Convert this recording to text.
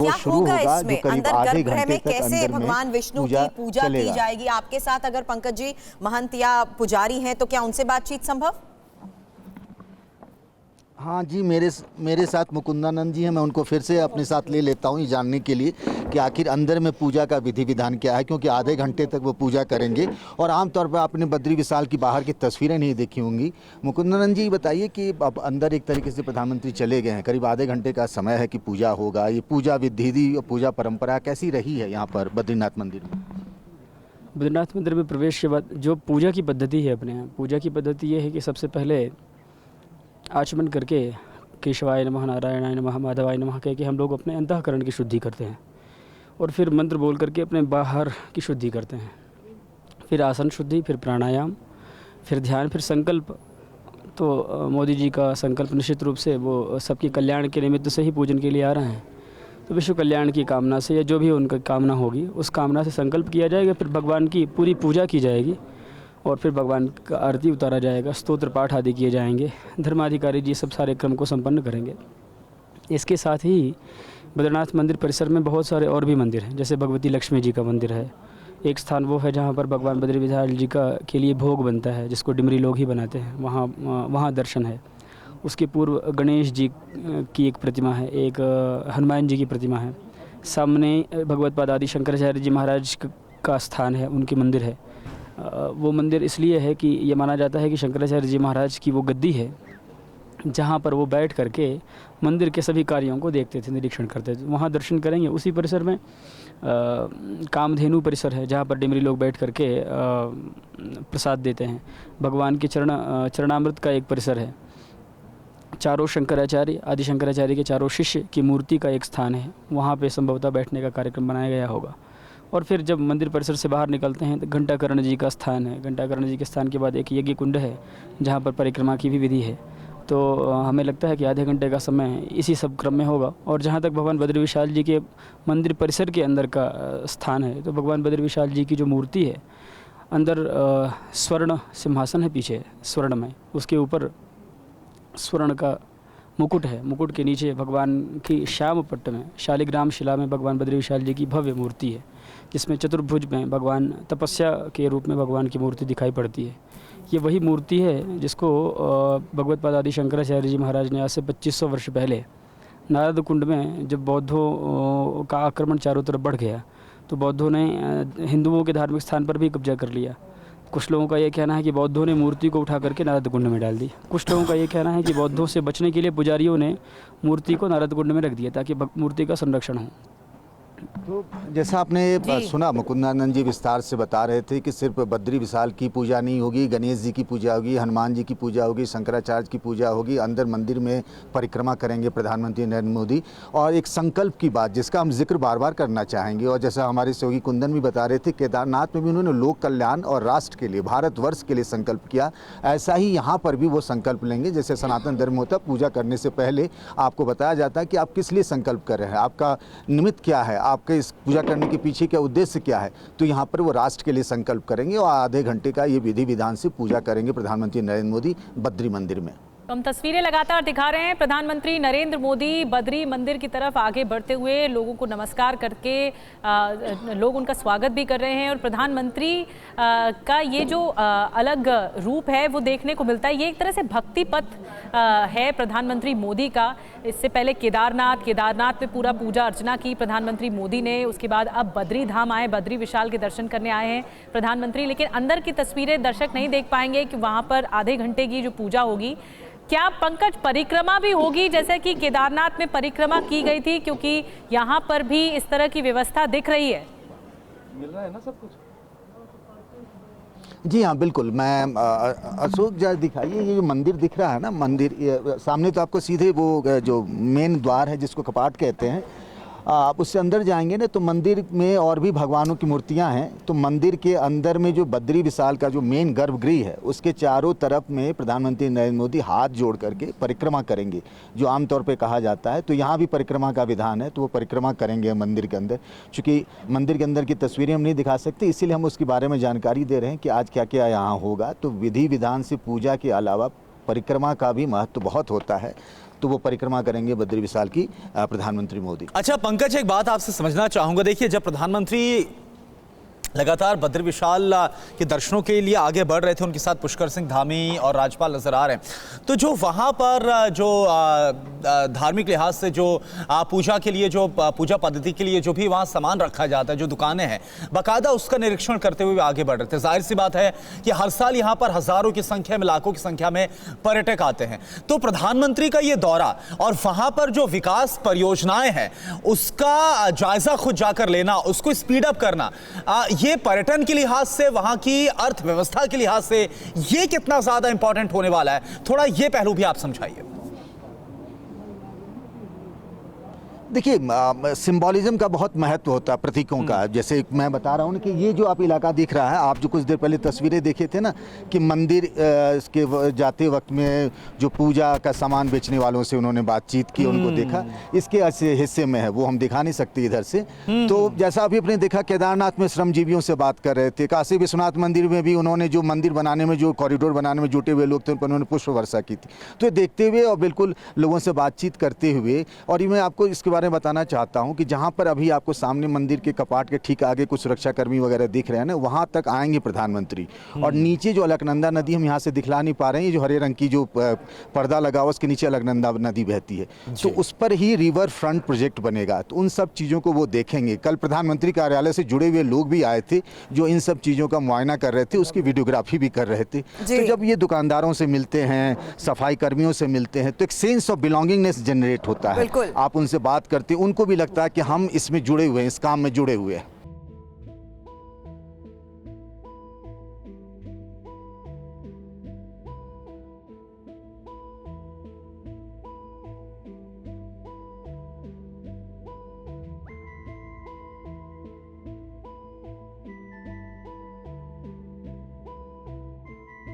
क्या शुरू होगा होगा, इसमें? जो करीब अंदर आधे गर्भगृह घंटे में तक कैसे अंदर में भगवान विष्णु की पूजा की चलेगा। जाएगी? आपके साथ अगर पंकज जी महंत या पुजारी हैं तो क्या उनसे बातचीत संभव? हाँ जी, मेरे साथ मुकुंदानंद जी हैं, मैं उनको फिर से अपने साथ ले लेता हूँ ये जानने के लिए कि आखिर अंदर में पूजा का विधि विधान क्या है, क्योंकि आधे घंटे तक वो पूजा करेंगे। और आमतौर पर आपने बद्री विशाल की बाहर की तस्वीरें नहीं देखी होंगी। मुकुंदानंद जी बताइए कि अब अंदर एक तरीके से प्रधानमंत्री चले गए हैं, करीब आधे घंटे का समय है कि पूजा होगा। ये पूजा विधि और पूजा परंपरा कैसी रही है यहाँ पर बद्रीनाथ मंदिर में? बद्रीनाथ मंदिर में प्रवेश के बाद जो पूजा की पद्धति है, अपने यहाँ पूजा की पद्धति ये है कि सबसे पहले आचमन करके केशवाय नमः, नारायणाय नमः, माधवाय नमः कह के हम लोग अपने अंतःकरण की शुद्धि करते हैं और फिर मंत्र बोल करके अपने बाहर की शुद्धि करते हैं। फिर आसन शुद्धि, फिर प्राणायाम, फिर ध्यान, फिर संकल्प। तो मोदी जी का संकल्प निश्चित रूप से वो सबके कल्याण के निमित्त से ही पूजन के लिए आ रहे हैं। तो विश्व कल्याण की कामना से या जो भी उनका कामना होगी उस कामना से संकल्प किया जाएगा, फिर भगवान की पूरी पूजा की जाएगी और फिर भगवान का आरती उतारा जाएगा, स्तोत्र पाठ आदि किए जाएंगे। धर्माधिकारी जी सब सारे क्रम को संपन्न करेंगे। इसके साथ ही बद्रीनाथ मंदिर परिसर में बहुत सारे और भी मंदिर हैं, जैसे भगवती लक्ष्मी जी का मंदिर है। एक स्थान वो है जहाँ पर भगवान बद्री विशाल जी का के लिए भोग बनता है, जिसको डिमरी लोग ही बनाते हैं, वहाँ दर्शन है। उसके पूर्व गणेश जी की एक प्रतिमा है, एक हनुमान जी की प्रतिमा है। सामने भगवत पाद आदि शंकराचार्य जी महाराज का स्थान है, उनकी मंदिर है। वो मंदिर इसलिए है कि ये माना जाता है कि शंकराचार्य जी महाराज की वो गद्दी है जहाँ पर वो बैठ करके मंदिर के सभी कार्यों को देखते थे, निरीक्षण करते थे। वहाँ दर्शन करेंगे। उसी परिसर में कामधेनु परिसर है, जहाँ पर डिमरी लोग बैठ करके प्रसाद देते हैं। भगवान के चरणामृत का एक परिसर है। चारों शंकराचार्य, आदि शंकराचार्य के चारों शिष्य की मूर्ति का एक स्थान है, वहाँ पे संभवतः बैठने का कार्यक्रम बनाया गया होगा। और फिर जब मंदिर परिसर से बाहर निकलते हैं तो घंटाकर्ण जी का स्थान है। घंटाकर्ण जी के स्थान के बाद एक यज्ञ कुंड है, जहाँ पर परिक्रमा की भी विधि है। तो हमें लगता है कि आधे घंटे का समय इसी सब क्रम में होगा। और जहाँ तक भगवान बद्री विशाल जी के मंदिर परिसर के अंदर का स्थान है, तो भगवान बद्री विशाल जी की जो मूर्ति है, अंदर स्वर्ण सिंहासन है, पीछे स्वर्ण में, उसके ऊपर स्वर्ण का मुकुट है। मुकुट के नीचे भगवान की श्याम पट्ट में, शालिग्राम शिला में भगवान बद्री विशाल जी की भव्य मूर्ति है, जिसमें चतुर्भुज में भगवान तपस्या के रूप में भगवान की मूर्ति दिखाई पड़ती है। ये वही मूर्ति है जिसको भगवत पाद आदि शंकराचार्य जी महाराज ने आज से 2500 वर्ष पहले नारद कुंड में, जब बौद्धों का आक्रमण चारों तरफ बढ़ गया, तो बौद्धों ने हिंदुओं के धार्मिक स्थान पर भी कब्जा कर लिया। कुछ लोगों का ये कहना है कि बौद्धों ने मूर्ति को उठा करके नारद कुंड में डाल दी। कुछ लोगों का ये कहना है कि बौद्धों से बचने के लिए पुजारियों ने मूर्ति को नारद कुंड में रख दिया ताकि मूर्ति का संरक्षण हो। तो जैसा आपने सुना, मुकुंदानंद जी विस्तार से बता रहे थे कि सिर्फ बद्री विशाल की पूजा नहीं होगी, गणेश जी की पूजा होगी, हनुमान जी की पूजा होगी, शंकराचार्य की पूजा होगी। अंदर मंदिर में परिक्रमा करेंगे प्रधानमंत्री नरेंद्र मोदी। और एक संकल्प की बात जिसका हम जिक्र बार बार करना चाहेंगे, और जैसा हमारे सहयोगी कुंदन भी बता रहे थे, केदारनाथ में भी उन्होंने लोक कल्याण और राष्ट्र के लिए, भारतवर्ष के लिए संकल्प किया। ऐसा ही यहाँ पर भी वो संकल्प लेंगे। जैसे सनातन धर्म होता, पूजा करने से पहले आपको बताया जाता है कि आप किस लिए संकल्प कर रहे हैं, आपका निमित्त क्या है, आपके इस पूजा करने के पीछे क्या उद्देश्य क्या है। तो यहाँ पर वो राष्ट्र के लिए संकल्प करेंगे और आधे घंटे का ये विधि विधान से पूजा करेंगे प्रधानमंत्री नरेंद्र मोदी बद्री मंदिर में। तो हम तस्वीरें लगातार दिखा रहे हैं। प्रधानमंत्री नरेंद्र मोदी बद्री मंदिर की तरफ आगे बढ़ते हुए लोगों को नमस्कार करके लोग उनका स्वागत भी कर रहे हैं। और प्रधानमंत्री का ये जो अलग रूप है वो देखने को मिलता है। ये एक तरह से भक्ति पथ है प्रधानमंत्री मोदी का। इससे पहले केदारनाथ में पूरा पूजा अर्चना की प्रधानमंत्री मोदी ने। उसके बाद अब बद्री धाम आए, बद्री विशाल के दर्शन करने आए हैं प्रधानमंत्री। लेकिन अंदर की तस्वीरें दर्शक नहीं देख पाएंगे कि वहाँ पर आधे घंटे की जो पूजा होगी, क्या पंकज परिक्रमा भी होगी जैसे कि केदारनाथ में परिक्रमा की गई थी, क्योंकि यहाँ पर भी इस तरह की व्यवस्था दिख रही है। मिल रहा है ना सब कुछ। जी हाँ, बिल्कुल। मैं अशोक जरा दिखाइए, ये जो मंदिर दिख रहा है ना, मंदिर सामने तो आपको सीधे वो जो मेन द्वार है जिसको कपाट कहते हैं, आप उससे अंदर जाएंगे ना तो मंदिर में और भी भगवानों की मूर्तियां हैं। तो मंदिर के अंदर में जो बद्री विशाल का जो मेन गर्भगृह है, उसके चारों तरफ में प्रधानमंत्री नरेंद्र मोदी हाथ जोड़ करके परिक्रमा करेंगे, जो आमतौर पे कहा जाता है। तो यहाँ भी परिक्रमा का विधान है, तो वो परिक्रमा करेंगे मंदिर के अंदर। चूँकि मंदिर के अंदर की तस्वीरें हम नहीं दिखा सकते, इसीलिए हम उसके बारे में जानकारी दे रहे हैं कि आज क्या क्या यहाँ होगा। तो विधि विधान से पूजा के अलावा परिक्रमा का भी महत्व बहुत होता है, तो वो परिक्रमा करेंगे बद्री विशाल की प्रधानमंत्री मोदी। अच्छा पंकज, एक बात आपसे समझना चाहूंगा, देखिए जब प्रधानमंत्री लगातार बद्री विशाल के दर्शनों के लिए आगे बढ़ रहे थे, उनके साथ पुष्कर सिंह धामी और राज्यपाल नजर आ रहे हैं, तो जो वहाँ पर जो धार्मिक लिहाज से जो पूजा के लिए, जो पूजा पद्धति के लिए जो भी वहाँ सामान रखा जाता है, जो दुकानें हैं, बाकायदा उसका निरीक्षण करते हुए आगे बढ़ रहे थे। जाहिर सी बात है कि हर साल यहाँ पर हजारों की संख्या में, लाखों की संख्या में पर्यटक आते हैं, तो प्रधानमंत्री का ये दौरा और वहाँ पर जो विकास परियोजनाएं हैं उसका जायजा खुद जाकर लेना, उसको स्पीड अप करना, ये पर्यटन के लिहाज से, वहां की अर्थव्यवस्था के लिहाज से ये कितना ज्यादा इंपॉर्टेंट होने वाला है, थोड़ा ये पहलू भी आप समझाइए। देखिए, सिंबॉलिज्म का बहुत महत्व होता है, प्रतीकों का। जैसे मैं बता रहा हूँ कि ये जो आप इलाका दिख रहा है, आप जो कुछ देर पहले तस्वीरें देखे थे ना कि मंदिर इसके जाते वक्त में जो पूजा का सामान बेचने वालों से उन्होंने बातचीत की, उनको देखा, इसके हिस्से में है, वो हम दिखा नहीं सकते इधर से। तो जैसा अभी आपने देखा, केदारनाथ में श्रमजीवियों से बात कर रहे थे, काशी विश्वनाथ मंदिर में भी उन्होंने जो मंदिर बनाने में, जो कॉरिडोर बनाने में जुटे हुए लोग थे, उन पर उन्होंने पुष्प वर्षा की थी। तो ये देखते हुए और बिल्कुल लोगों से बातचीत करते हुए, और ये मैं आपको इसके बारे में बताना चाहता हूं कि जहां पर अभी आपको सामने मंदिर के कपाट के ठीक आगे कुछ सुरक्षाकर्मी वगैरह दिख रहे हैं ना, वहां तक आएंगे प्रधानमंत्री। और नीचे जो अलकनंदा नदी हम यहां से दिखला नहीं पा रहे हैं, ये जो हरे रंग की जो पर्दा लगा हुआ, उसके नीचे अलकनंदा नदी बहती है, तो उस पर ही रिवर फ्रंट प्रोजेक्ट बनेगा। तो उन सब चीज़ों को वो देखेंगे। कल प्रधानमंत्री कार्यालय से जुड़े हुए लोग भी आए थे जो इन सब चीज़ों का मुआयना कर रहे थे, उसकी वीडियोग्राफी भी कर रहे थे। तो जब ये दुकानदारों से मिलते हैं, सफाई कर्मियों से मिलते हैं, तो एक सेंस ऑफ बिलोंगिंगनेस जनरेट होता है। आप उनसे बात करते हैं, उनको भी लगता है कि हम इसमें जुड़े हुए हैं, इस काम में जुड़े हुए हैं।